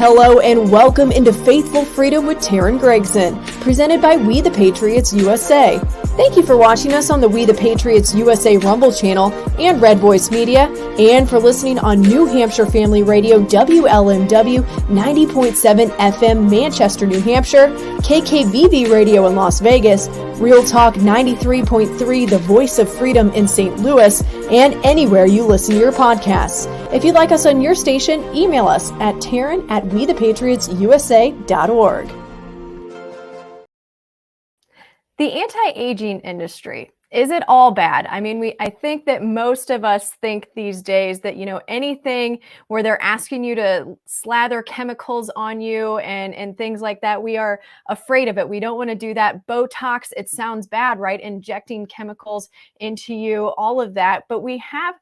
Hello and welcome into Faithful Freedom with Teryn Gregson, presented by We The Patriots USA. Thank you for watching us on the We The Patriots USA Rumble channel and Red Voice Media, and for listening on New Hampshire Family Radio WLMW 90.7 FM Manchester, New Hampshire, KKVV Radio in Las Vegas, Real Talk 93.3 The Voice of Freedom in St. Louis, and anywhere you listen to your podcasts. If you'd like us on your station, email us at Teryn@wethepatriotsusa.org. The anti-aging industry, is it all bad? I mean, I think that most of us think these days that, anything where they're asking you to slather chemicals on you and things like that, we are afraid of it. We don't want to do that. Botox, it sounds bad, right? Injecting chemicals into you, all of that. But we have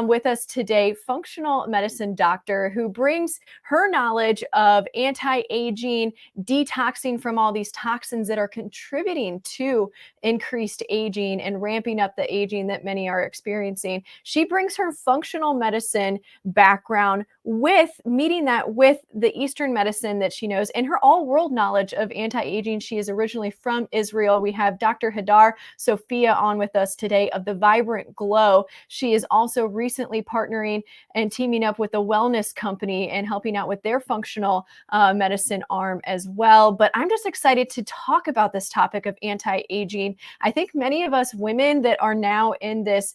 with us today, functional medicine doctor who brings her knowledge of anti-aging, detoxing from all these toxins that are contributing to increased aging and ramping up the aging that many are experiencing. She brings her functional medicine background with meeting that with the Eastern medicine that she knows and her all-world knowledge of anti-aging. She is originally from Israel. We have Dr. Hadar Sophia on with us today of the Vibrant Glow. She is also recently partnering and teaming up with a wellness company and helping out with their functional medicine arm as well. But I'm just excited to talk about this topic of anti-aging. I think many of us women that are now in this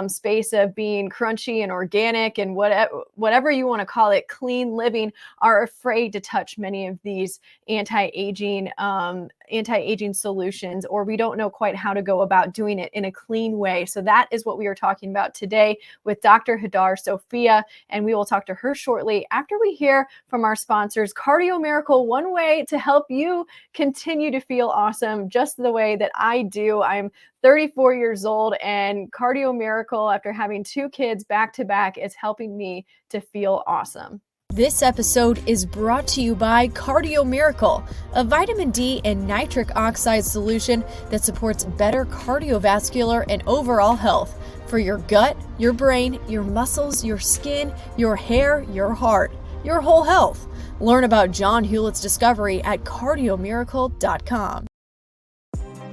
space of being crunchy and organic and whatever you want to call it, clean living, are afraid to touch many of these anti-aging solutions, or we don't know quite how to go about doing it in a clean way. So that is what we are talking about today with Dr. Hadar Sophia, and we will talk to her shortly after we hear from our sponsors. Cardio Miracle, one way to help you continue to feel awesome just the way that I do. I'm 34 years old, and Cardio Miracle, after having 2 kids back to back, is helping me to feel awesome. This episode is brought to you by Cardio Miracle, a vitamin D and nitric oxide solution that supports better cardiovascular and overall health for your gut, your brain, your muscles, your skin, your hair, your heart, your whole health. Learn about John Hewlett's discovery at cardiomiracle.com.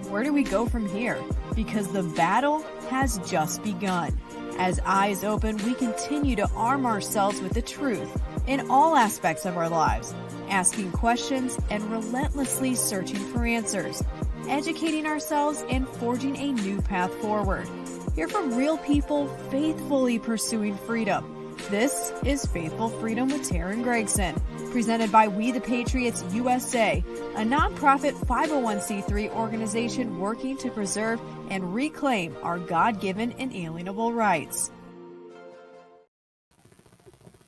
Where do we go from here? Because the battle has just begun. As eyes open, we continue to arm ourselves with the truth in all aspects of our lives, asking questions and relentlessly searching for answers, educating ourselves and forging a new path forward. Hear from real people faithfully pursuing freedom. This is Faithful Freedom with Teryn Gregson, presented by We The Patriots USA, a nonprofit 501c3 organization working to preserve and reclaim our God-given inalienable rights.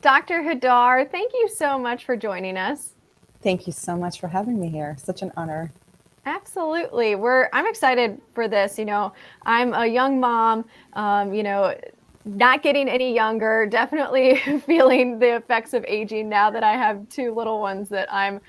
Dr. Hadar, thank you so much for joining us. Thank you so much for having me here. Such an honor. Absolutely. I'm excited for this. I'm a young mom, not getting any younger, definitely feeling the effects of aging now that I have 2 little ones that I'm,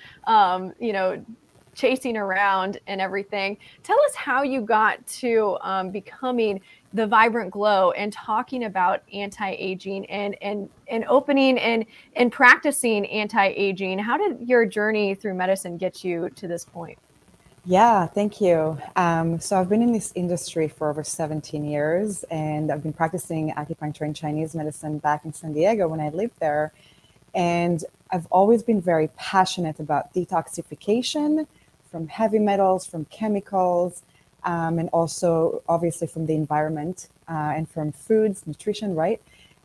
chasing around and everything. Tell us how you got to becoming the Vibrant Glow and talking about anti-aging and opening and practicing anti-aging. How did your journey through medicine get you to this point? Yeah, thank you. So I've been in this industry for over 17 years, and I've been practicing acupuncture and Chinese medicine back in San Diego when I lived there. And I've always been very passionate about detoxification from heavy metals, from chemicals, and also obviously from the environment and from foods, nutrition, right?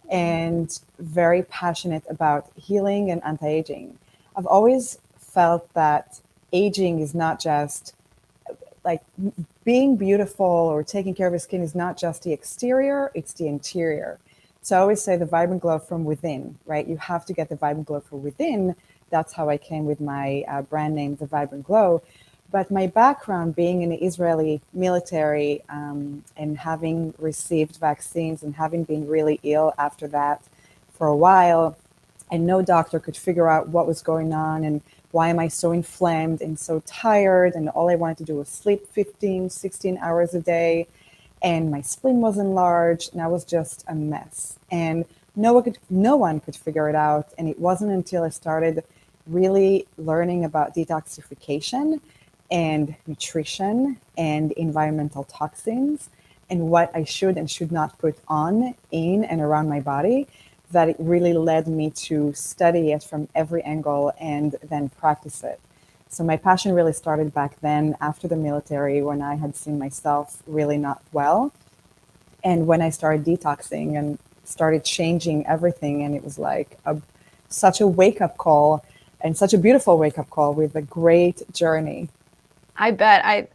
And very passionate about healing and anti-aging. I've always felt that aging is not just like being beautiful or taking care of your skin is not just the exterior, it's the interior. So I always say the Vibrant Glow from within, right? You have to get the Vibrant Glow from within. That's how I came with my brand name, the Vibrant Glow. But my background being in the Israeli military and having received vaccines and having been really ill after that for a while, and no doctor could figure out what was going on and why am I so inflamed and so tired, and all I wanted to do was sleep 15, 16 hours a day, and my spleen was enlarged, and I was just a mess. And no one could figure it out, and it wasn't until I started really learning about detoxification and nutrition and environmental toxins and what I should and should not put on, in, and around my body, that it really led me to study it from every angle and then practice it. So my passion really started back then after the military, when I had seen myself really not well. And when I started detoxing and started changing everything, and it was like such a wake-up call, and such a beautiful wake-up call with a great journey. I bet.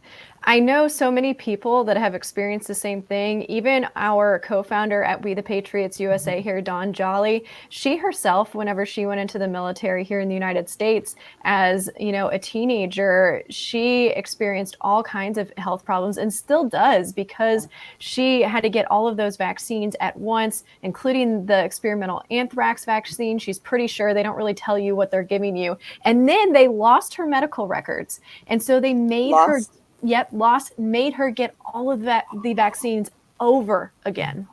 I know so many people that have experienced the same thing. Even our co-founder at We The Patriots USA here, Dawn Jolly, she herself, whenever she went into the military here in the United States as, you know, a teenager, she experienced all kinds of health problems and still does, because she had to get all of those vaccines at once, including the experimental anthrax vaccine. She's pretty sure they don't really tell you what they're giving you. And then they lost her medical records. And so they made her made her get all of the vaccines over again.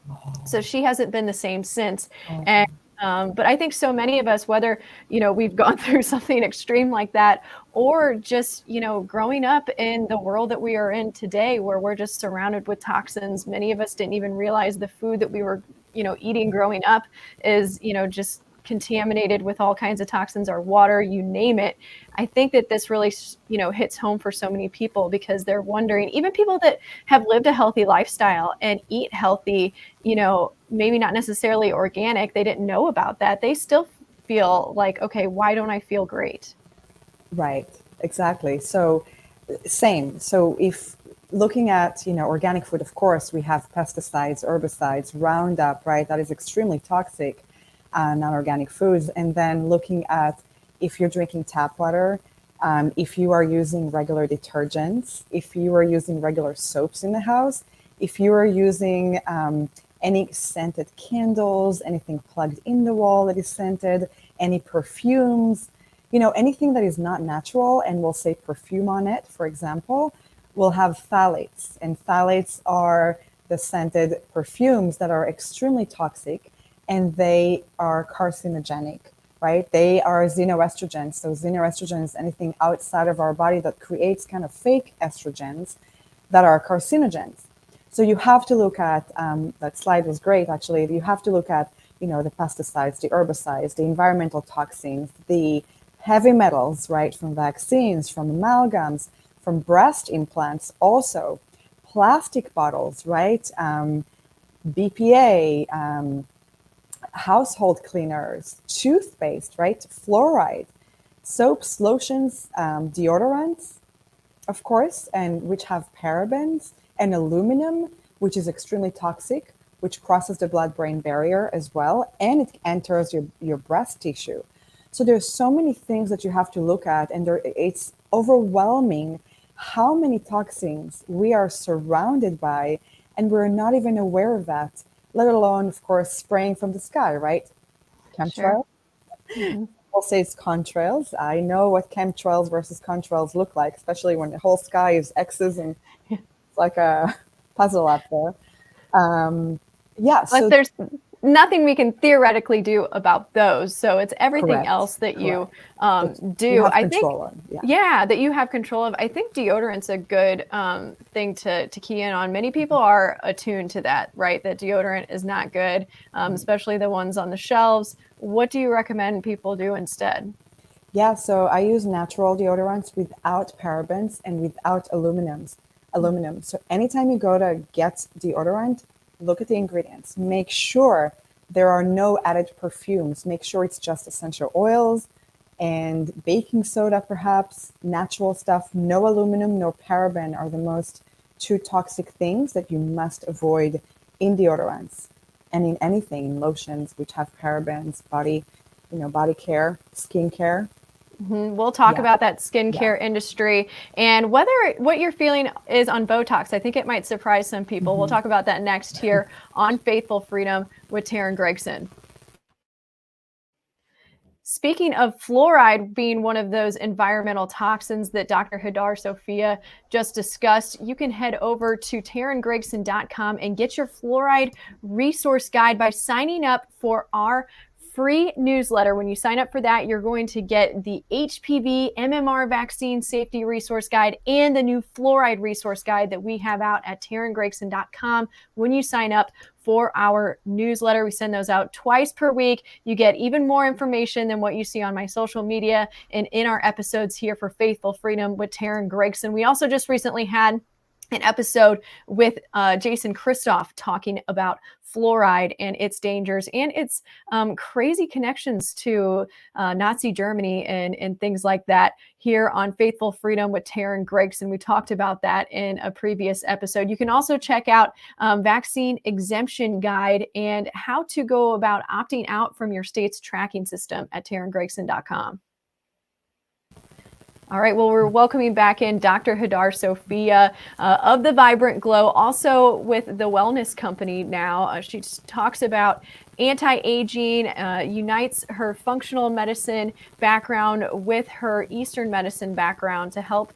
So she hasn't been the same since. And but I think so many of us, whether, you know, we've gone through something extreme like that, or just, you know, growing up in the world that we are in today, where we're just surrounded with toxins. Many of us didn't even realize the food that we were, you know, eating growing up is, you know, just contaminated with all kinds of toxins, or water, you name it. I think that this really, you know, hits home for so many people, because they're wondering, even people that have lived a healthy lifestyle and eat healthy, you know, maybe not necessarily organic, they didn't know about that. They still feel like, okay, why don't I feel great? Right, exactly. So same. So if looking at, you know, organic food, of course, we have pesticides, herbicides, Roundup, right? That is extremely toxic. Non-organic foods. And then looking at if you're drinking tap water, if you are using regular detergents, if you are using regular soaps in the house, if you are using any scented candles, anything plugged in the wall that is scented, any perfumes, you know, anything that is not natural and will say perfume on it, for example, will have phthalates. And phthalates are the scented perfumes that are extremely toxic, and they are carcinogenic, right? They are xenoestrogens. So xenoestrogens, anything outside of our body that creates kind of fake estrogens that are carcinogens. So you have to look at, that slide was great, actually. You have to look at, you know, the pesticides, the herbicides, the environmental toxins, the heavy metals, right, from vaccines, from amalgams, from breast implants, also plastic bottles, right? BPA, household cleaners, toothpaste, right? Fluoride, soaps, lotions, deodorants, of course, and which have parabens, and aluminum, which is extremely toxic, which crosses the blood-brain barrier as well, and it enters your breast tissue. So there's so many things that you have to look at, and it's overwhelming how many toxins we are surrounded by, and we're not even aware of that, let alone, of course, spraying from the sky, right? Chemtrails. Sure. Mm-hmm. We'll say it's contrails. I know what chemtrails versus contrails look like, especially when the whole sky is X's and it's like a puzzle out there. Yeah. But there's nothing we can theoretically do about those. So it's everything Correct. else that you do. You have I think, control on. Yeah. that you have control of. I think deodorant's a good thing to key in on. Many people are attuned to that, right? That deodorant is not good, especially the ones on the shelves. What do you recommend people do instead? Yeah, so I use natural deodorants without parabens and without aluminum. So anytime you go to get deodorant, look at the ingredients. Make sure there are no added perfumes. Make sure it's just essential oils and baking soda, perhaps, natural stuff. No aluminum, no paraben are the most two toxic things that you must avoid in deodorants and in anything, in lotions which have parabens, body care, skincare. Mm-hmm. We'll talk about that skincare industry and what your feeling is on Botox. I think it might surprise some people. Mm-hmm. We'll talk about that next here on Faithful Freedom with Teryn Gregson. Speaking of fluoride being one of those environmental toxins that Dr. Hadar Sophia just discussed, you can head over to TerynGregson.com and get your fluoride resource guide by signing up for our free newsletter. When you sign up for that, you're going to get the HPV MMR vaccine safety resource guide and the new fluoride resource guide that we have out at TerynGregson.com. When you sign up for our newsletter, we send those out twice per week. You get even more information than what you see on my social media and in our episodes here for Faithful Freedom with Teryn Gregson. We also just recently had an episode with Jason Christoff talking about fluoride and its dangers and its crazy connections to Nazi Germany and things like that here on Faithful Freedom with Teryn Gregson. We talked about that in a previous episode. You can also check out vaccine exemption guide and how to go about opting out from your state's tracking system at TerynGregson.com. All right, well, we're welcoming back in Dr. Hadar Sophia of the Vibrant Glow, also with the Wellness Company now. She talks about anti-aging, unites her functional medicine background with her Eastern medicine background to help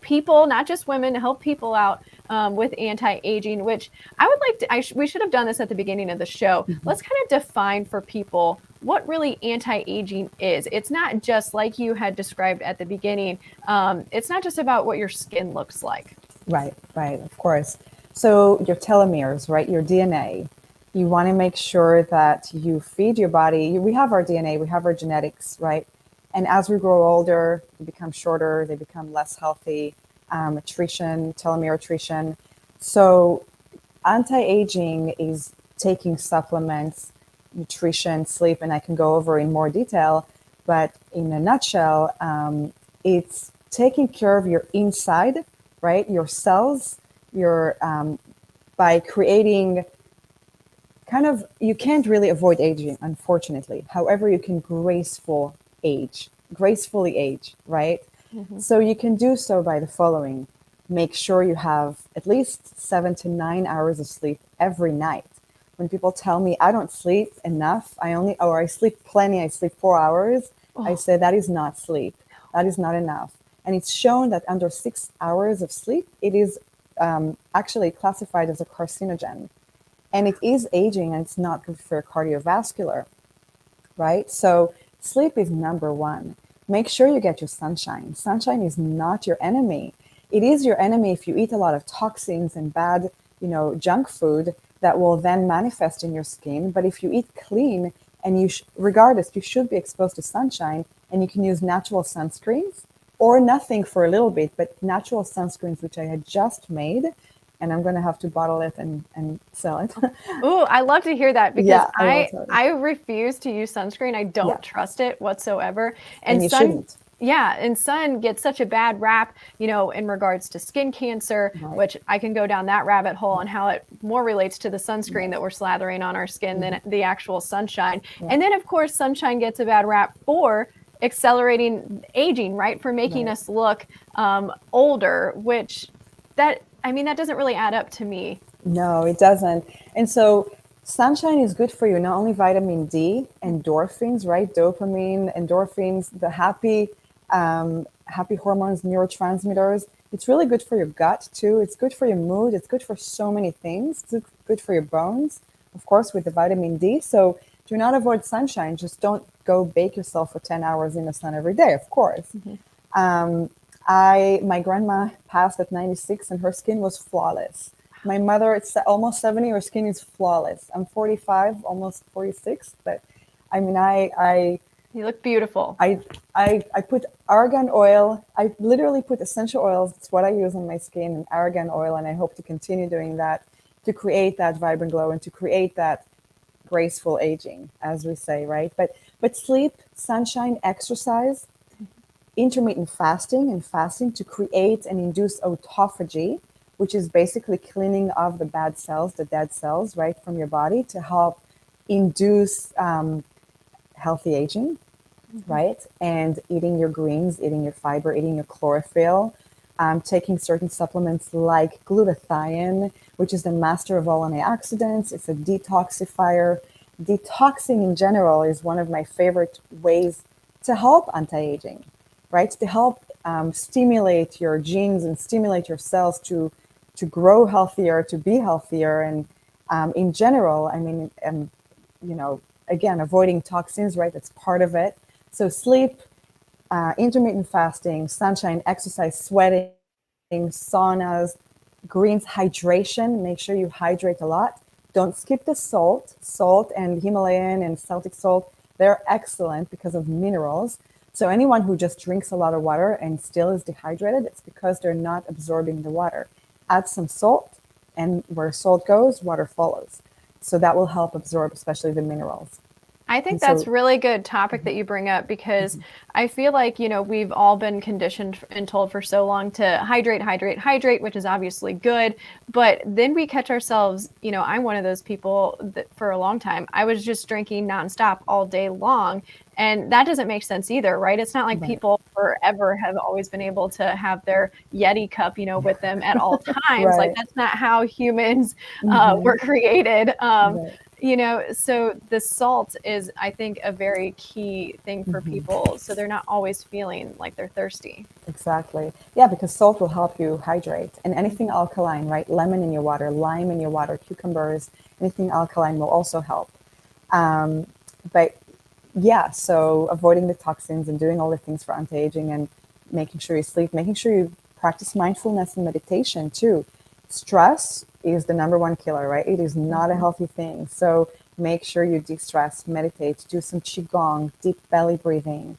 people, not just women, to help people out with anti-aging, which I would like to, we should have done this at the beginning of the show. Let's kind of define for people what really anti-aging is. It's not just like you had described at the beginning. It's not just about what your skin looks like. Right, of course. So your telomeres, right, your DNA, you want to make sure that you feed your body. We have our DNA, we have our genetics, right? And as we grow older, they become shorter, they become less healthy, attrition, telomere attrition. So anti-aging is taking supplements, nutrition, sleep, and I can go over in more detail, but in a nutshell, it's taking care of your inside, right? Your cells, by creating you can't really avoid aging, unfortunately. However, you can gracefully age, right? Mm-hmm. So you can do so by the following. Make sure you have at least 7 to 9 hours of sleep every night. When people tell me I don't sleep enough, I sleep plenty, I sleep 4 hours, I say that is not sleep. That is not enough. And it's shown that under 6 hours of sleep, it is actually classified as a carcinogen. And it is aging and it's not good for cardiovascular, right? So sleep is number one. Make sure you get your sunshine. Sunshine is not your enemy. It is your enemy if you eat a lot of toxins and bad, junk food that will then manifest in your skin. But if you eat clean and regardless, you should be exposed to sunshine, and you can use natural sunscreens or nothing for a little bit, but natural sunscreens, which I had just made. And I'm going to have to bottle it and sell it. Ooh, I love to hear that because I refuse to use sunscreen. I don't trust it whatsoever. And you shouldn't. Yeah, and sun gets such a bad rap, in regards to skin cancer, which I can go down that rabbit hole on how it more relates to the sunscreen that we're slathering on our skin than the actual sunshine. Yeah. And then, of course, sunshine gets a bad rap for accelerating aging, right? For making us look older, which that doesn't really add up to me. No, it doesn't. And so sunshine is good for you, not only vitamin D, endorphins, right? Dopamine, endorphins, the happy hormones, neurotransmitters. It's really good for your gut too. It's good for your mood. It's good for so many things. It's good for your bones, of course, with the vitamin D. So do not avoid sunshine. Just don't go bake yourself for 10 hours in the sun every day, of course. Mm-hmm. My grandma passed at 96 and her skin was flawless. My mother, it's almost 70, her skin is flawless. I'm 45, almost 46, but you look beautiful. I put argan oil. I literally put essential oils. It's what I use on my skin, and argan oil, and I hope to continue doing that to create that vibrant glow and to create that graceful aging, as we say, right? But sleep, sunshine, exercise, intermittent fasting and fasting to create and induce autophagy, which is basically cleaning of the bad cells, the dead cells, right, from your body to help induce healthy aging, right? And eating your greens, eating your fiber, eating your chlorophyll, taking certain supplements like glutathione, which is the master of all antioxidants. It's a detoxifier. Detoxing in general is one of my favorite ways to help anti-aging, right? To help stimulate your genes and stimulate your cells to grow healthier, to be healthier. And in general, again, avoiding toxins, right? That's part of it. So sleep, intermittent fasting, sunshine, exercise, sweating, saunas, greens, hydration. Make sure you hydrate a lot. Don't skip the salt. Salt and Himalayan and Celtic salt, they're excellent because of minerals. So anyone who just drinks a lot of water and still is dehydrated, it's because they're not absorbing the water. Add some salt, and where salt goes, water follows. So that will help absorb, especially the minerals. I think And so, that's really good topic that you bring up, because I feel like, we've all been conditioned and told for so long to hydrate, hydrate, hydrate, which is obviously good. But then we catch ourselves, I'm one of those people that for a long time, I was just drinking nonstop all day long. And that doesn't make sense either, right? It's not like right, people forever have always been able to have their Yeti cup, with them at all times. Like right, that's not how humans were created. right. So the salt is, I think, a very key thing for people. So they're not always feeling like they're thirsty. Exactly. Yeah, because salt will help you hydrate. And anything alkaline, right? Lemon in your water, lime in your water, cucumbers, anything alkaline will also help. But yeah, so avoiding the toxins and doing all the things for anti-aging and making sure you sleep, making sure you practice mindfulness and meditation too. Stress is the number one killer, right? It is not a healthy thing. So make sure you de-stress, meditate, do some qigong, deep belly breathing.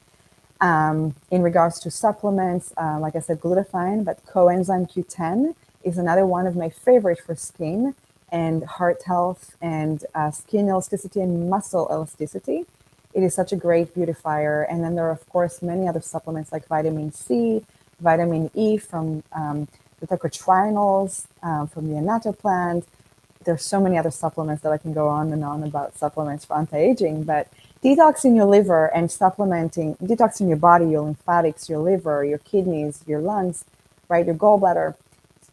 In regards to supplements, like I said, glutathione, but coenzyme Q10 is another one of my favorite for skin and heart health and skin elasticity and muscle elasticity. It is such a great beautifier. And then there are, of course, many other supplements like vitamin C, vitamin E from the tocotrienols, from the annatto plant. There's so many other supplements that I can go on and on about supplements for anti-aging, but detoxing your liver and supplementing, detoxing your body, your lymphatics, your liver, your kidneys, your lungs, right, your gallbladder,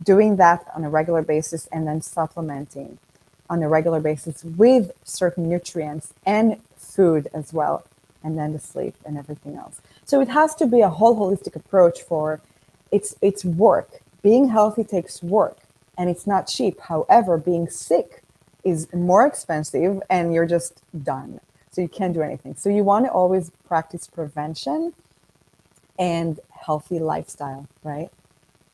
doing that on a regular basis and then supplementing on a regular basis with certain nutrients and food as well, and then the sleep and everything else. So it has to be a whole holistic approach for it's work. Being healthy takes work and it's not cheap. However, being sick is more expensive and you're just done. So you can't do anything. So you want to always practice prevention and healthy lifestyle, right?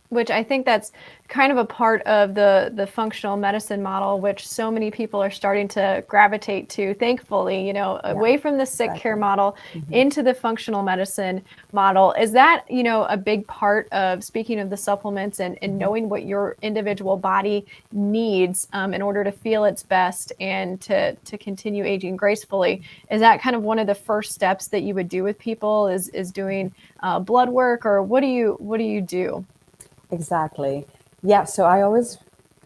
Which I think that's kind of a part of the functional medicine model, which so many people are starting to gravitate to, thankfully, away from the sick care model into the functional medicine model. Is that, a big part of, speaking of the supplements and knowing what your individual body needs in order to feel its best and to continue aging gracefully? Is that kind of one of the first steps that you would do with people is doing blood work, or what do you do? Exactly. Yeah. So I always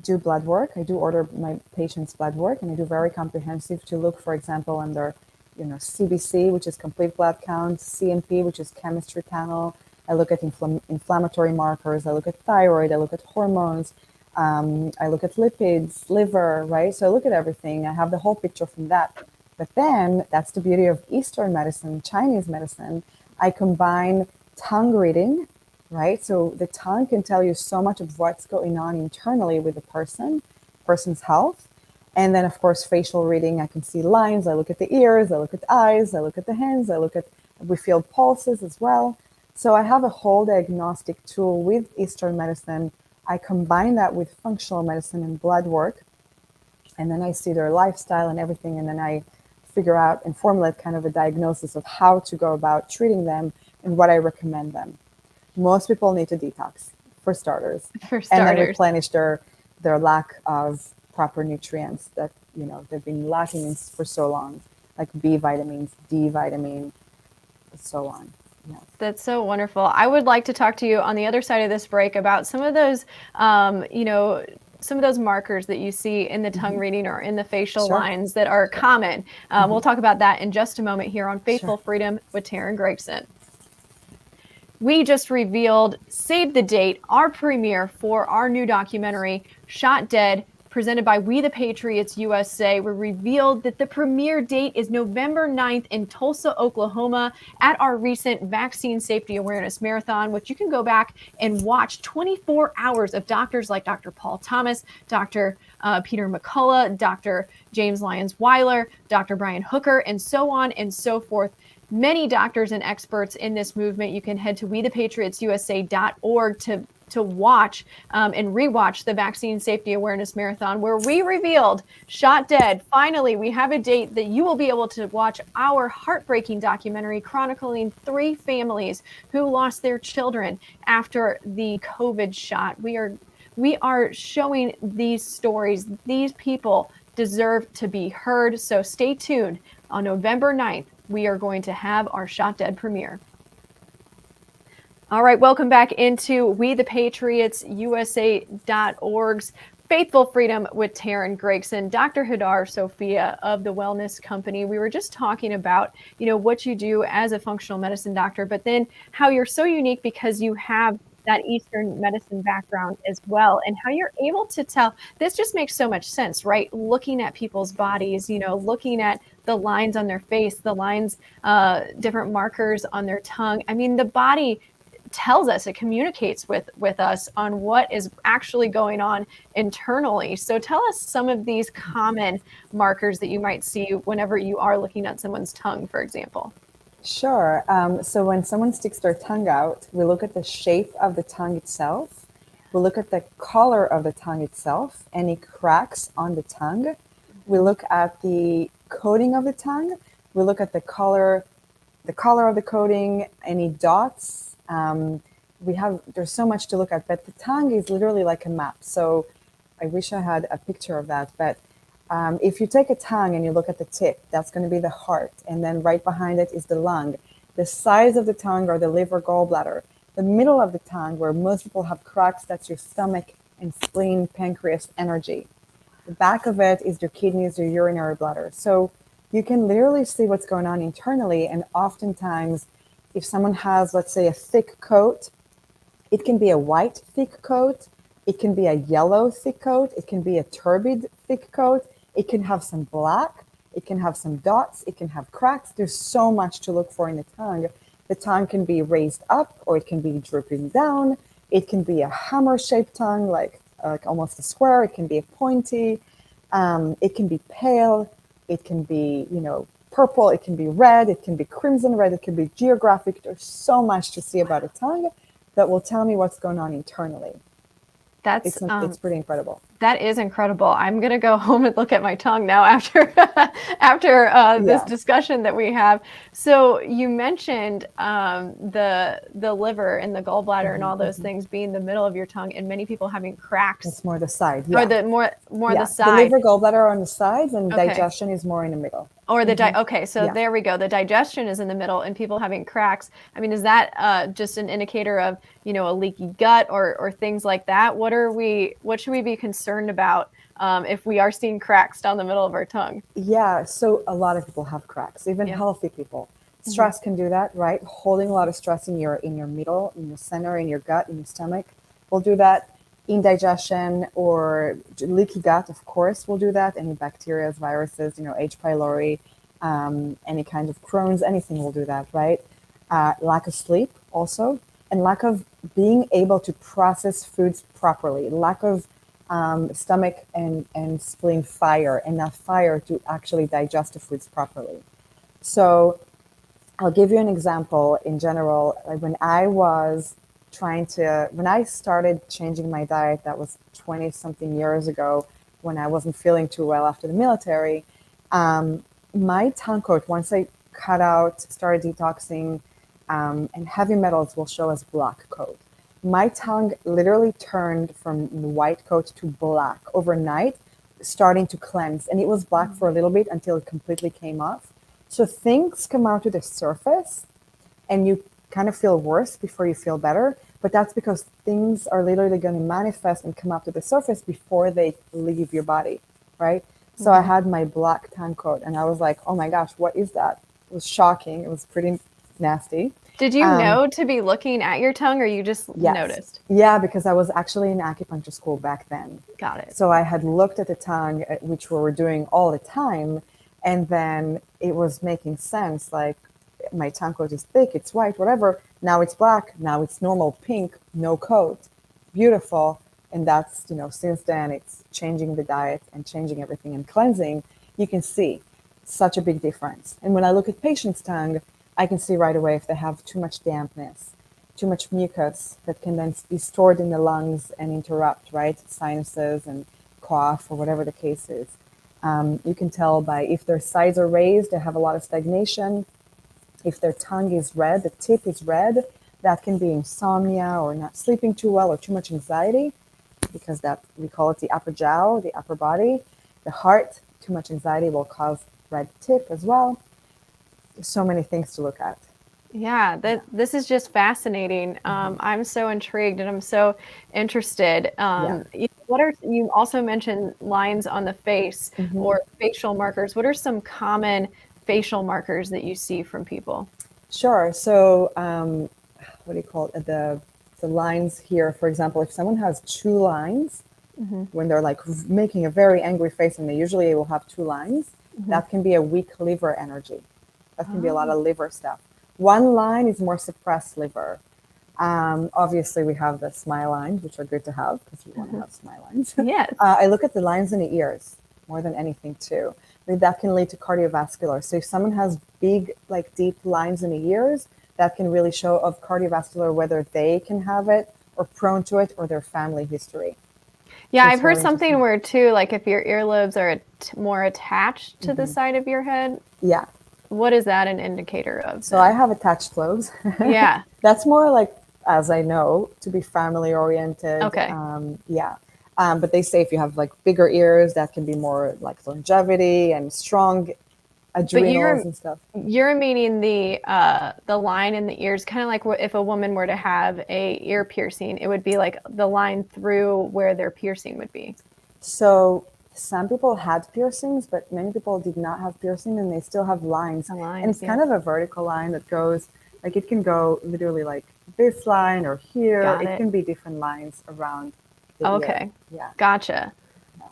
do blood work. I do order my patients' blood work, and I do very comprehensive to look, for example, under, CBC, which is complete blood count, CMP, which is chemistry panel. I look at inflammatory markers. I look at thyroid. I look at hormones. I look at lipids, liver, right? So I look at everything. I have the whole picture from that. But then that's the beauty of Eastern medicine, Chinese medicine. I combine tongue reading, right? So the tongue can tell you so much of what's going on internally with the person's health. And then, of course, facial reading, I can see lines. I look at the ears, I look at the eyes, I look at the hands, we feel pulses as well. So I have a whole diagnostic tool with Eastern medicine. I combine that with functional medicine and blood work. And then I see their lifestyle and everything. And then I figure out and formulate kind of a diagnosis of how to go about treating them and what I recommend them. Most people need to detox for starters. And then replenish their lack of proper nutrients that they've been lacking for so long, like B vitamins, D vitamin, and so on. Yeah. That's so wonderful. I would like to talk to you on the other side of this break about some of those some of those markers that you see in the tongue reading or in the facial lines that are common. We'll talk about that in just a moment here on Faithful Freedom with Teryn Gregson. We just revealed, save the date, our premiere for our new documentary, Shot Dead, presented by We The Patriots USA, we revealed that the premiere date is November 9th in Tulsa, Oklahoma, at our recent Vaccine Safety Awareness Marathon, which you can go back and watch 24 hours of doctors like Dr. Paul Thomas, Dr. Peter McCullough, Dr. James Lyons-Weiler, Dr. Brian Hooker, and so on and so forth. Many doctors and experts in this movement. You can head to wethepatriotsusa.org to watch and rewatch the Vaccine Safety Awareness Marathon, where we revealed Shot Dead. Finally, we have a date that you will be able to watch our heartbreaking documentary chronicling 3 families who lost their children after the COVID shot. We are showing these stories. These people deserve to be heard. So stay tuned. On November 9th, we are going to have our Shot Dead premiere. All right, welcome back into We The Patriots USA.org's Faithful Freedom with Teryn Gregson, Dr. Hadar Sophia of the Wellness Company. We were just talking about, what you do as a functional medicine doctor, but then how you're so unique because you have that Eastern medicine background as well, and how you're able to tell. This just makes so much sense, right? Looking at people's bodies, looking at the lines on their face, the lines, different markers on their tongue. I mean, the body tells us, it communicates with us on what is actually going on internally. So tell us some of these common markers that you might see whenever you are looking at someone's tongue, for example. Sure. So when someone sticks their tongue out, we look at the shape of the tongue itself. We look at the color of the tongue itself, any cracks on the tongue. We look at the coating of the tongue. We look at the color of the coating, any dots. There's so much to look at, but the tongue is literally like a map. So I wish I had a picture of that, but if you take a tongue and you look at the tip, that's going to be the heart. And then right behind it is the lung. The sides of the tongue are the liver, gallbladder. The middle of the tongue, where most people have cracks, that's your stomach and spleen, pancreas, energy. The back of it is your kidneys, your urinary bladder. So you can literally see what's going on internally. And oftentimes, if someone has, let's say, a thick coat, it can be a white thick coat. It can be a yellow thick coat. It can be a turbid thick coat. It can have some black. It can have some dots. It can have cracks. There's so much to look for in the tongue. The tongue can be raised up, or it can be drooping down. It can be a hammer-shaped tongue, like almost a square. It can be a pointy. It can be pale. It can be, purple. It can be red. It can be crimson red. It can be geographic. There's so much to see about a tongue that will tell me what's going on internally. It's pretty incredible. That is incredible. I'm going to go home and look at my tongue now after this discussion that we have. So you mentioned the liver and the gallbladder and all those things being the middle of your tongue, and many people having cracks. It's more the side. Or the more the side. The liver, gallbladder are on the sides, and digestion is more in the middle. Or the there we go. The digestion is in the middle, and people having cracks. I mean, is that just an indicator of a leaky gut or things like that? What should we be concerned about if we are seeing cracks down the middle of our tongue? Yeah, so a lot of people have cracks, even healthy people. Stress can do that, right? Holding a lot of stress in your middle, in your center, in your gut, in your stomach will do that. Indigestion or leaky gut, of course, will do that. Any bacteria, viruses, H. pylori, any kind of Crohn's, anything will do that, right? Lack of sleep also, and lack of being able to process foods properly. Lack of stomach and spleen fire, enough fire to actually digest the foods properly. So I'll give you an example in general. Like when I started changing my diet, that was 20 something years ago, when I wasn't feeling too well after the military, my tongue coat, once I cut out, started detoxing, and heavy metals will show as black coat. My tongue literally turned from white coat to black overnight, starting to cleanse. And it was black for a little bit until it completely came off. So things come out to the surface and you kind of feel worse before you feel better. But that's because things are literally going to manifest and come up to the surface before they leave your body, right? So I had my black tongue coat and I was like, oh my gosh, what is that? It was shocking. It was pretty nasty. Did you know to be looking at your tongue, or you just Yes. noticed? Yeah, because I was actually in acupuncture school back then. Got it. So I had looked at the tongue, which we were doing all the time, and then it was making sense. Like my tongue coat is thick, it's white, whatever. Now it's black, now it's normal pink, no coat. Beautiful. And that's, since then it's changing the diet and changing everything and cleansing. You can see such a big difference. And when I look at patients' tongue, I can see right away if they have too much dampness, too much mucus that can then be stored in the lungs and interrupt, right? Sinuses and cough or whatever the case is. You can tell by if their sides are raised, they have a lot of stagnation. If their tongue is red, the tip is red, that can be insomnia or not sleeping too well or too much anxiety, because that we call it the upper jowl, the upper body. The heart, too much anxiety will cause red tip as well. So many things to look at. Yeah, this is just fascinating. I'm so intrigued and I'm so interested. You also mentioned lines on the face or facial markers. What are some common facial markers that you see from people? Sure. So, what do you call it? The lines here, for example, if someone has two lines, when they're like making a very angry face, and they usually will have two lines, that can be a weak liver energy. That can be a lot of liver stuff. One line is more suppressed liver. Obviously, we have the smile lines, which are good to have because we want to have smile lines. Yes. I look at the lines in the ears more than anything too. That can lead to cardiovascular. So if someone has big, like deep lines in the ears, that can really show of cardiovascular, whether they can have it or prone to it or their family history. Yeah, So I've heard something where too, like if your earlobes are more attached to the side of your head. Yeah. What is that an indicator of? So I have attached lobes. Yeah. That's more like, as I know, to be family oriented. Okay. But they say if you have like bigger ears, that can be more like longevity and strong adrenals and stuff. You're meaning the line in the ears, kind of like if a woman were to have a ear piercing, it would be like the line through where their piercing would be. So some people had piercings, but many people did not have piercing, and they still have lines. And it's kind of a vertical line that goes, like it can go literally like this line or here. It can be different lines around the ear. Yeah. Gotcha.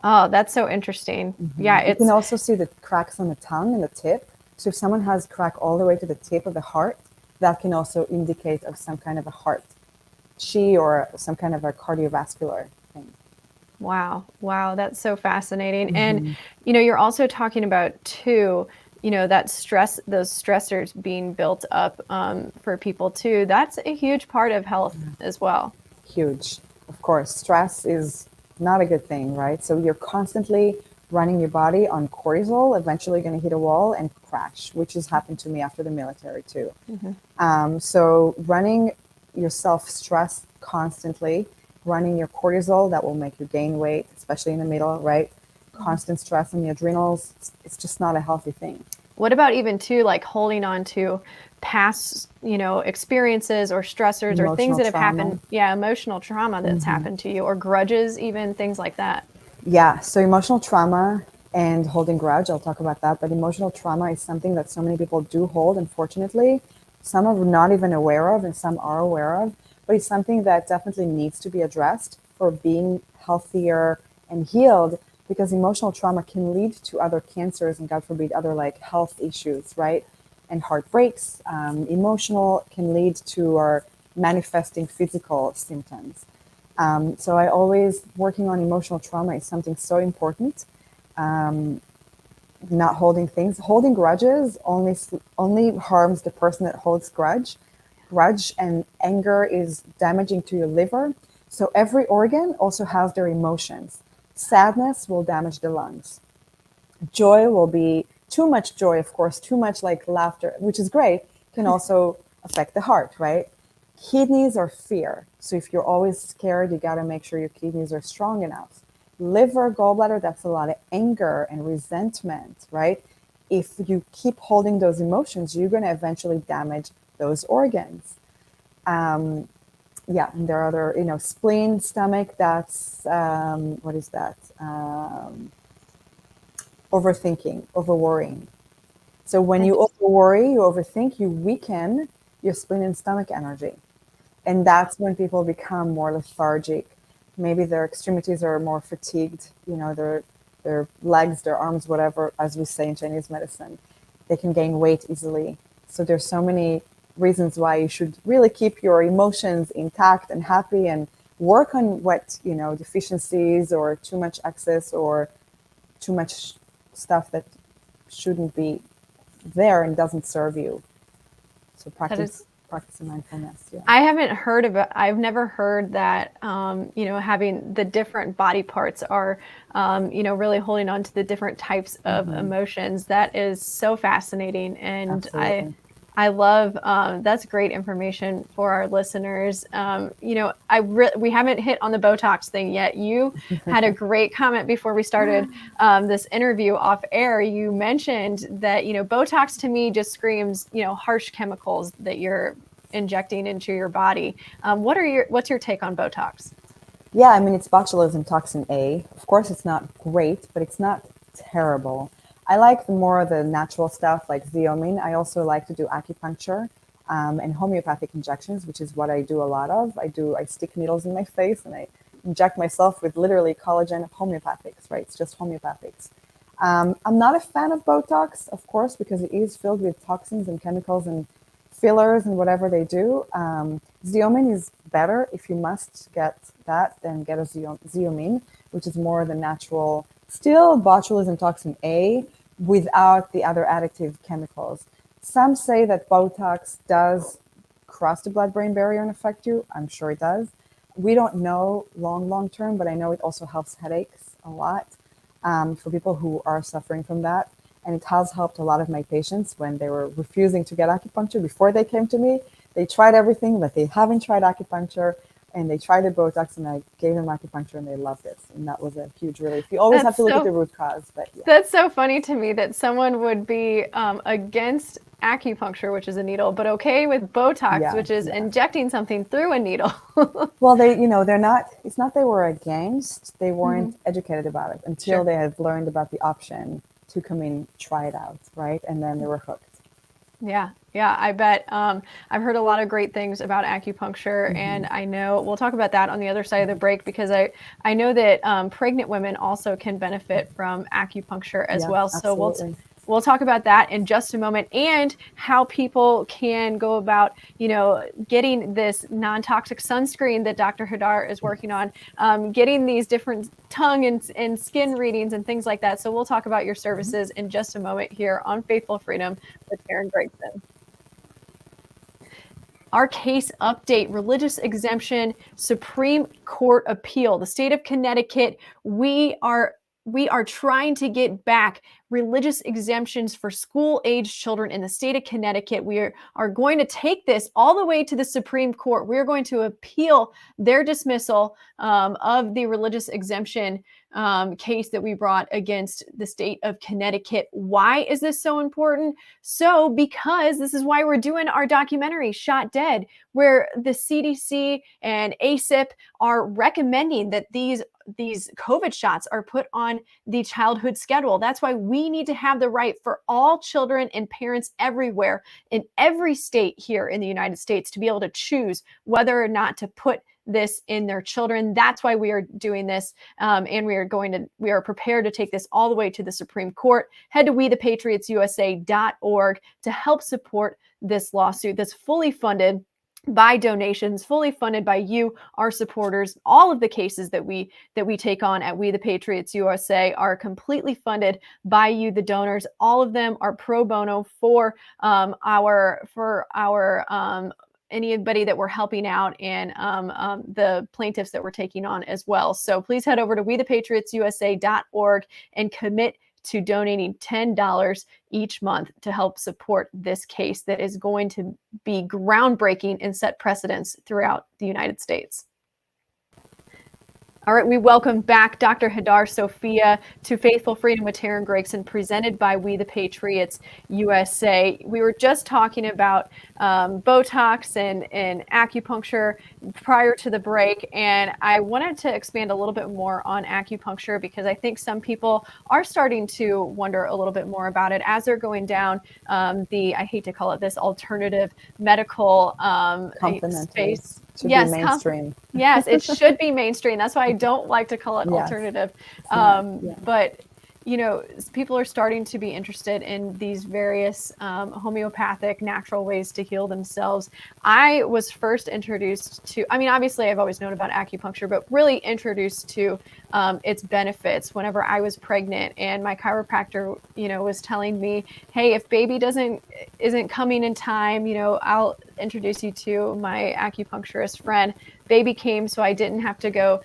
Oh, that's so interesting. Yeah, you can also see the cracks on the tongue and the tip. So if someone has crack all the way to the tip of the heart, that can also indicate of some kind of a heart or some kind of a cardiovascular thing. Wow, that's so fascinating. And you're also talking about too, that stress, those stressors being built up for people too. That's a huge part of health as well. Huge. Of course, stress is not a good thing, right? So you're constantly running your body on cortisol, eventually going to hit a wall and crash, which has happened to me after the military too. So running yourself stress constantly, running your cortisol, that will make you gain weight, especially in the middle, right? Constant stress on the adrenals, it's just not a healthy thing. What about even too, like holding on to past, experiences or stressors or things that have happened? Yeah, emotional trauma that's happened to you, or grudges, even things like that. Yeah, so emotional trauma and holding grudge, I'll talk about that. But emotional trauma is something that so many people do hold, unfortunately. Some are not even aware of, and some are aware of. But it's something that definitely needs to be addressed for being healthier and healed, because emotional trauma can lead to other cancers and, God forbid, other like health issues, right? And heartbreaks. Emotional can lead to our manifesting physical symptoms. So I always, working on emotional trauma is something so important. Not holding things. Holding grudges only harms the person that holds grudge. Grudge and anger is damaging to your liver. So every organ also has their emotions. Sadness will damage the lungs. Joy will be too much joy, of course, too much like laughter, which is great, can also affect the heart, right? Kidneys are fear. So if you're always scared, you got to make sure your kidneys are strong enough. Liver, gallbladder, that's a lot of anger and resentment, right? If you keep holding those emotions, you're going to eventually damage those organs. And there are other, spleen, stomach, that's, what is that? Overthinking, overworrying. So when you overworry, you overthink, you weaken your spleen and stomach energy. And that's when people become more lethargic. Maybe their extremities are more fatigued, their legs, their arms, whatever, as we say in Chinese medicine. They can gain weight easily. So there's so many reasons why you should really keep your emotions intact and happy and work on what, deficiencies or too much excess or too much stuff that shouldn't be there and doesn't serve you. So practice mindfulness. Yeah. I've never heard that, having the different body parts are, really holding on to the different types of emotions. That is so fascinating. And Absolutely. I love, that's great information for our listeners. We haven't hit on the Botox thing yet. You had a great comment before we started this interview off air. You mentioned that, Botox to me just screams, harsh chemicals that you're injecting into your body. What's your take on Botox? Yeah, I mean, it's botulism toxin A. Of course, it's not great, but it's not terrible. I like more of the natural stuff like Xeomin. I also like to do acupuncture and homeopathic injections, which is what I do a lot of. I stick needles in my face and I inject myself with literally collagen of homeopathics, right? It's just homeopathics. I'm not a fan of Botox, of course, because it is filled with toxins and chemicals and fillers and whatever they do. Xeomin is better. If you must get that, then get a Xeomin, which is more the natural, still botulism toxin A, without the other additive chemicals. Some say that Botox does cross the blood-brain barrier and affect you. I'm sure it does. We don't know long term, but I know it also helps headaches a lot for people who are suffering from that. And it has helped a lot of my patients when they were refusing to get acupuncture before they came to me. They tried everything, but they haven't tried acupuncture. And they tried the Botox, and I gave them acupuncture, and they loved it. And that was a huge relief. You always have to look at the root cause. But yeah. That's so funny to me that someone would be against acupuncture, which is a needle, but okay with Botox, which is injecting something through a needle. Well, they're not, it's not they were against, they weren't educated about it until they had learned about the option to come in, try it out, right? And then they were hooked. Yeah, I bet. I've heard a lot of great things about acupuncture, and I know we'll talk about that on the other side of the break, because I know that pregnant women also can benefit from acupuncture as well. So we'll talk about that in just a moment, and how people can go about, getting this non-toxic sunscreen that Dr. Hadar is working on, getting these different tongue and skin readings and things like that. So we'll talk about your services in just a moment here on Faithful Freedom with Teryn Gregson. Our case update: religious exemption, Supreme Court appeal. The state of Connecticut, we are trying to get back religious exemptions for school-age children in the state of Connecticut. We are going to take this all the way to the Supreme Court. We're going to appeal their dismissal of the religious exemption case that we brought against the state of Connecticut. Why is this so important? So, because this is why we're doing our documentary, Shot Dead, where the CDC and ACIP are recommending that these COVID shots are put on the childhood schedule. That's why we need to have the right for all children and parents everywhere in every state here in the United States to be able to choose whether or not to put this in their children. That's why we are doing this. And we are prepared to take this all the way to the Supreme Court. Head to WeThePatriotsUSA.org to help support this lawsuit that's fully funded by donations, fully funded by you, our supporters. All of the cases that we take on at We The Patriots USA are completely funded by you, the donors. All of them are pro bono for anybody that we're helping out, and the plaintiffs that we're taking on as well. So please head over to WeThePatriotsUSA.org and commit to donating $10 each month to help support this case that is going to be groundbreaking and set precedents throughout the United States. All right, we welcome back Dr. Hadar Sophia to Faithful Freedom with Teryn Gregson, presented by We The Patriots USA. We were just talking about Botox and acupuncture prior to the break, and I wanted to expand a little bit more on acupuncture because I think some people are starting to wonder a little bit more about it as they're going down I hate to call it this, alternative medical space. Should be mainstream. Yes, it should be mainstream. That's why I don't like to call it alternative. But, people are starting to be interested in these various homeopathic natural ways to heal themselves. I was first introduced to, obviously I've always known about acupuncture, but really introduced to its benefits whenever I was pregnant, and my chiropractor, was telling me, hey, if baby isn't coming in time, I'll introduce you to my acupuncturist friend. Baby came, so I didn't have to go,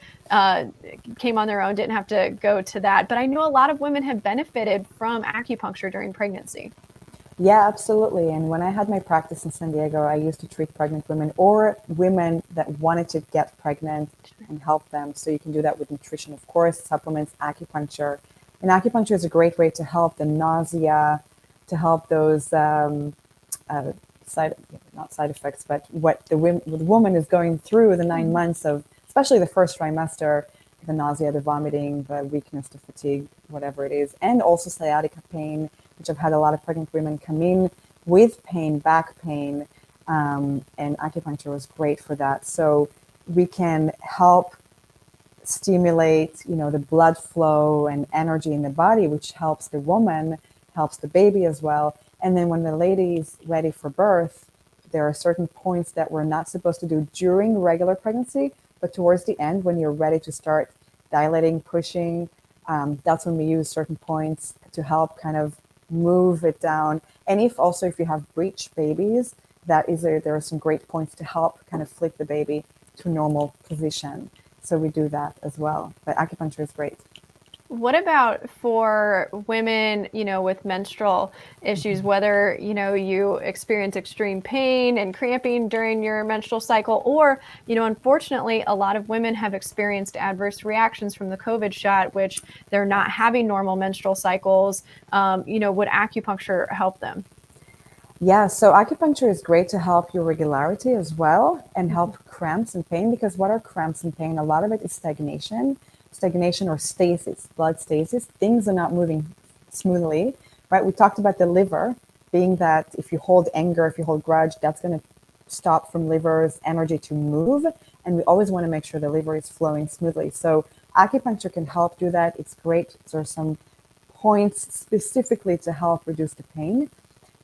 came on their own, didn't have to go to that. But I know a lot of women have benefited from acupuncture during pregnancy. Yeah, absolutely. And when I had my practice in San Diego, I used to treat pregnant women or women that wanted to get pregnant and help them. So you can do that with nutrition, of course, supplements, acupuncture. And acupuncture is a great way to help the nausea, to help those not side effects, but what the woman is going through the 9 months of, especially the first trimester, the nausea, the vomiting, the weakness, the fatigue, whatever it is, and also sciatica pain, which I've had a lot of pregnant women come in with pain, back pain, and acupuncture was great for that. So we can help stimulate, the blood flow and energy in the body, which helps the woman, helps the baby as well. And then when the lady's ready for birth, there are certain points that we're not supposed to do during regular pregnancy, but towards the end, when you're ready to start dilating, pushing, that's when we use certain points to help kind of move it down. And if you have breech babies, there are some great points to help kind of flip the baby to normal position. So we do that as well. But acupuncture is great. What about for women, with menstrual issues, whether, you experience extreme pain and cramping during your menstrual cycle, or, unfortunately, a lot of women have experienced adverse reactions from the COVID shot, which they're not having normal menstrual cycles. Would acupuncture help them? Yeah, so acupuncture is great to help your regularity as well and help cramps and pain, because what are cramps and pain? A lot of it is stagnation or stasis, blood stasis. Things are not moving smoothly, right? We talked about the liver being that if you hold anger, if you hold grudge, that's going to stop from liver's energy to move. And we always want to make sure the liver is flowing smoothly. So acupuncture can help do that. It's great. There are some points specifically to help reduce the pain.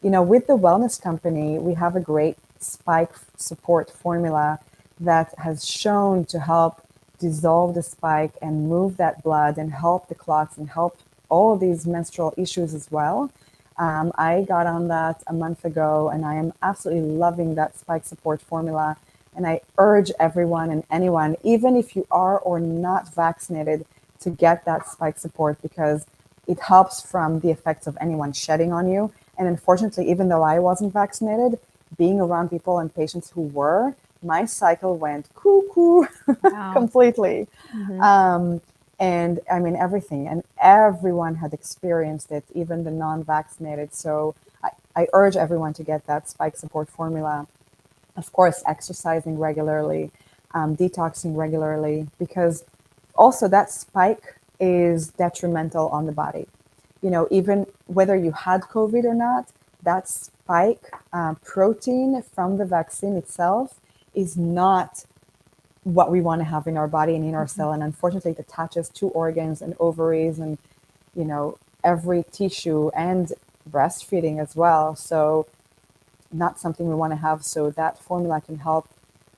With the wellness company, we have a great spike support formula that has shown to help dissolve the spike and move that blood and help the clots and help all of these menstrual issues as well. I got on that a month ago, and I am absolutely loving that spike support formula. And I urge everyone and anyone, even if you are or not vaccinated, to get that spike support, because it helps from the effects of anyone shedding on you. And unfortunately, even though I wasn't vaccinated, being around people and patients who were, my cycle went cuckoo. Wow. Completely. Mm-hmm. And everything, and everyone had experienced it, even the non-vaccinated. So I urge everyone to get that spike support formula. Of course, exercising regularly, detoxing regularly, because also that spike is detrimental on the body. Even whether you had COVID or not, that spike protein from the vaccine itself is not what we want to have in our body and in our cell. And unfortunately, it attaches to organs and ovaries and, every tissue, and breastfeeding as well. So not something we want to have. So that formula can help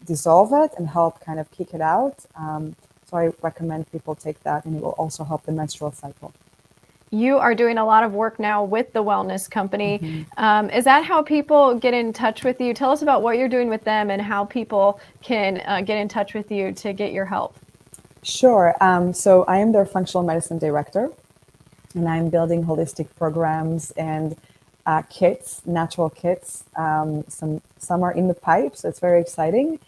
dissolve it and help kind of kick it out. So I recommend people take that, and it will also help the menstrual cycle. You are doing a lot of work now with the wellness company. Mm-hmm. Is that how people get in touch with you? Tell us about what you're doing with them and how people can get in touch with you to get your help. Sure. So I am their functional medicine director, and I'm building holistic programs and kits, natural kits. Some are in the pipe, so it's very exciting.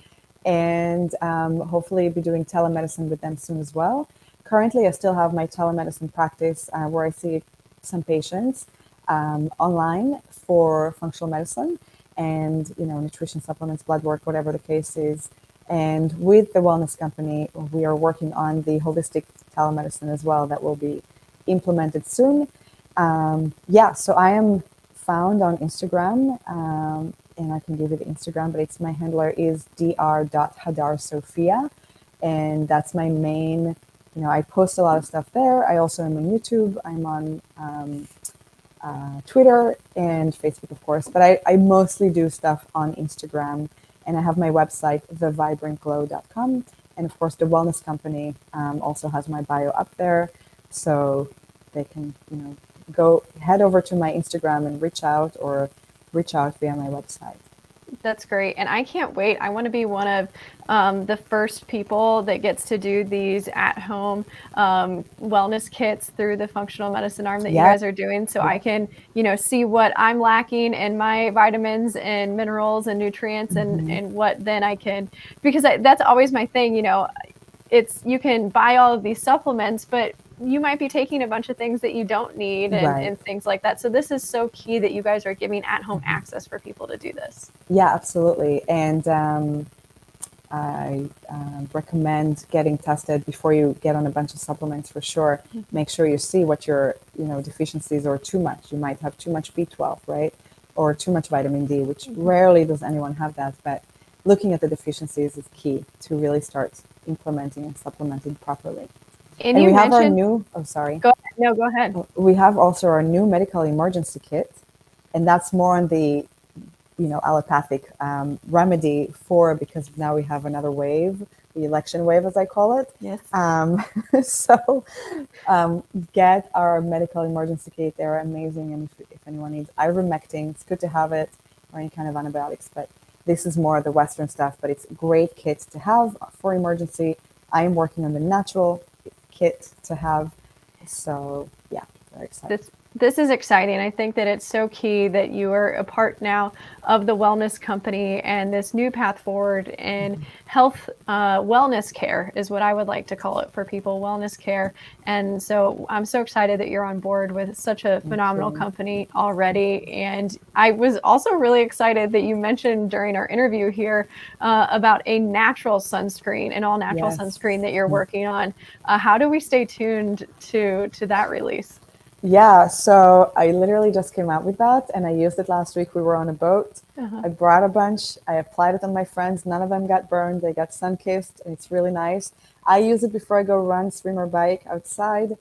and hopefully be doing telemedicine with them soon as well. Currently, I still have my telemedicine practice where I see some patients online for functional medicine and nutrition supplements, blood work, whatever the case is. And with the wellness company, we are working on the holistic telemedicine as well that will be implemented soon. So I am found on Instagram, and I can give you the Instagram, but my handler is dr.Hadar Sophia, and that's my main. I post a lot of stuff there. I also am on YouTube. I'm on Twitter and Facebook, of course, but I mostly do stuff on Instagram, and I have my website, thevibrantglow.com, and of course the wellness company also has my bio up there, so they can go head over to my Instagram and reach out via my website. That's great. And I can't wait. I want to be one of the first people that gets to do these at-home wellness kits through the functional medicine arm that you guys are doing. So I can, see what I'm lacking in my vitamins and minerals and nutrients and what then I can, because that's always my thing, you can buy all of these supplements, but you might be taking a bunch of things that you don't need and things like that. So this is so key that you guys are giving at-home access for people to do this. Yeah, absolutely. And I recommend getting tested before you get on a bunch of supplements for sure. Make sure you see what your deficiencies or too much. You might have too much B12, right? Or too much vitamin D, which rarely does anyone have that. But looking at the deficiencies is key to really start implementing and supplementing properly. And we have our new, sorry. Go ahead. No, go ahead. We have also our new medical emergency kit, and that's more on the, allopathic remedy because now we have another wave, the election wave, as I call it. Yes. So get our medical emergency kit. They're amazing. And if anyone needs ivermectin, it's good to have it, or any kind of antibiotics, but this is more of the Western stuff, but it's a great kit to have for emergency. I am working on the natural kit to have. So yeah, very excited. This is exciting. I think that it's so key that you are a part now of the wellness company and this new path forward in health, wellness care is what I would like to call it for people, wellness care. And so I'm so excited that you're on board with such a phenomenal company already. And I was also really excited that you mentioned during our interview here about a natural sunscreen, an all natural sunscreen that you're working on. How do we stay tuned to that release? Yeah, so I literally just came out with that and I used it last week. We were on a boat. I brought a bunch. I applied it on my friends. None of them got burned. They got sun-kissed, and it's really nice. I use it before I go run, swim, or bike outside.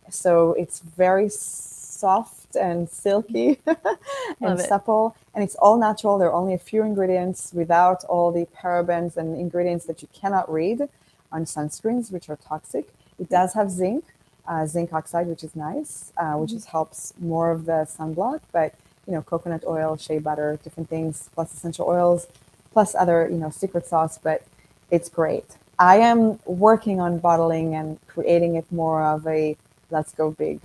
So it's very soft and silky and supple, and it's all natural. There are only a few ingredients without all the parabens and ingredients that you cannot read on sunscreens, which are toxic. It does have zinc oxide, which is nice, which helps more of the sunblock, but coconut oil, shea butter, different things, plus essential oils, plus other, secret sauce, but it's great. I am working on bottling and creating it more of a let's go big.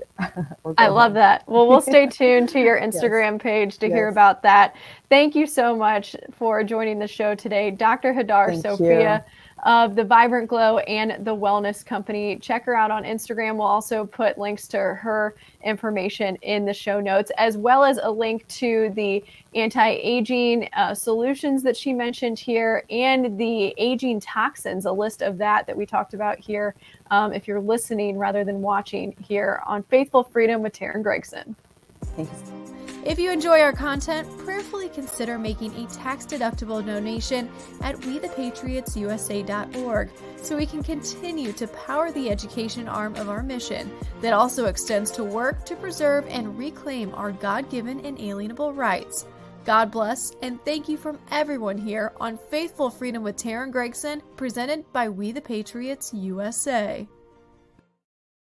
I love that. Well, we'll stay tuned to your Instagram page to hear about that. Thank you so much for joining the show today, Dr. Hadar Sophia of the Vibrant Glow and the Wellness Company. Check her out on Instagram. We'll also put links to her information in the show notes, as well as a link to the anti-aging solutions that she mentioned here and the aging toxins, a list of that we talked about here. If you're listening rather than watching here on Faithful Freedom with Teryn Gregson. Thank you. If you enjoy our content, prayerfully consider making a tax-deductible donation at wethepatriotsusa.org so we can continue to power the education arm of our mission that also extends to work to preserve and reclaim our God-given inalienable rights. God bless, and thank you from everyone here on Faithful Freedom with Teryn Gregson, presented by We The Patriots USA.